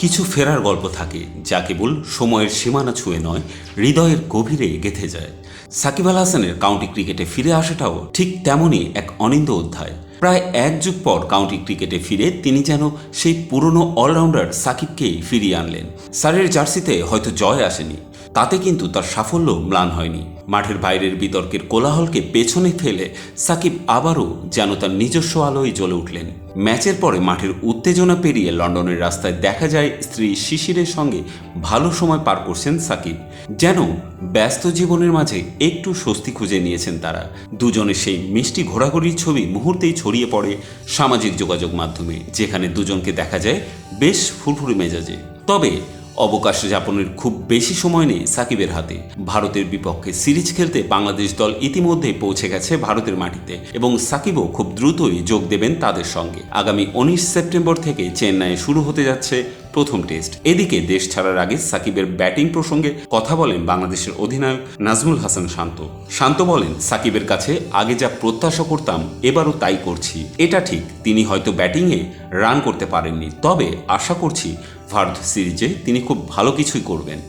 কিছু ফেরার গল্প থাকে যা কেবল সময়ের সীমানা ছুঁয়ে নয়, হৃদয়ের গভীরে গেঁথে যায়। সাকিব আল হাসানের কাউন্টি ক্রিকেটে ফিরে আসাটাও ঠিক তেমনই এক অনিন্দ অধ্যায়। প্রায় এক যুগ পর কাউন্টি ক্রিকেটে ফিরে তিনি যেন সেই পুরনো অলরাউন্ডার সাকিবকেই ফিরিয়ে আনলেন। সারের জার্সিতে হয়তো জয় আসেনি, তাতে কিন্তু তার সাফল্য ম্লান হয়নি। মাঠের বাইরের বিতর্কের কোলাহলকে পেছনে ফেলে সাকিব আবারও যেন তার নিজস্ব আলোয় জ্বলে উঠলেন। ম্যাচের পরে মাঠের উত্তেজনা পেরিয়ে লন্ডনের রাস্তায় দেখা যায় স্ত্রী শিশিরের সঙ্গে ভালো সময় পার করছেন সাকিব। যেন ব্যস্ত জীবনের মাঝে একটু স্বস্তি খুঁজে নিয়েছেন তারা। দুজনের সেই মিষ্টি ঘোরাঘুরির ছবি মুহূর্তেই ছড়িয়ে পড়ে সামাজিক যোগাযোগ মাধ্যমে, যেখানে দুজনকে দেখা যায় বেশ ফুরফুরে মেজাজে। তবে অবকাশ যাপনের খুব বেশি সময় নেই সাকিবের হাতে। ভারতের বিপক্ষে সিরিজ খেলতে বাংলাদেশ দল ইতিমধ্যে পৌঁছে গেছে ভারতের মাটিতে এবং সাকিবও খুব দ্রুতই যোগ দেবেন তাদের সঙ্গে। আগামী 19 সেপ্টেম্বর থেকে চেন্নাইয়ে শুরু হতে যাচ্ছে প্রথম টেস্ট। এদিকে দেশ ছাড়ার আগে সাকিবের ব্যাটিং প্রসঙ্গে কথা বলেন বাংলাদেশের অধিনায়ক নাজমুল হাসান শান্ত। শান্ত বলেন, সাকিবের কাছে আগে যা প্রত্যাশা করতাম এবারও তাই করছি। এটা ঠিক, তিনি হয়তো ব্যাটিংয়ে রান করতে পারেননি, তবে আশা করছি ভারত সিরিজে তিনি খুব ভালো কিছুই করবেন।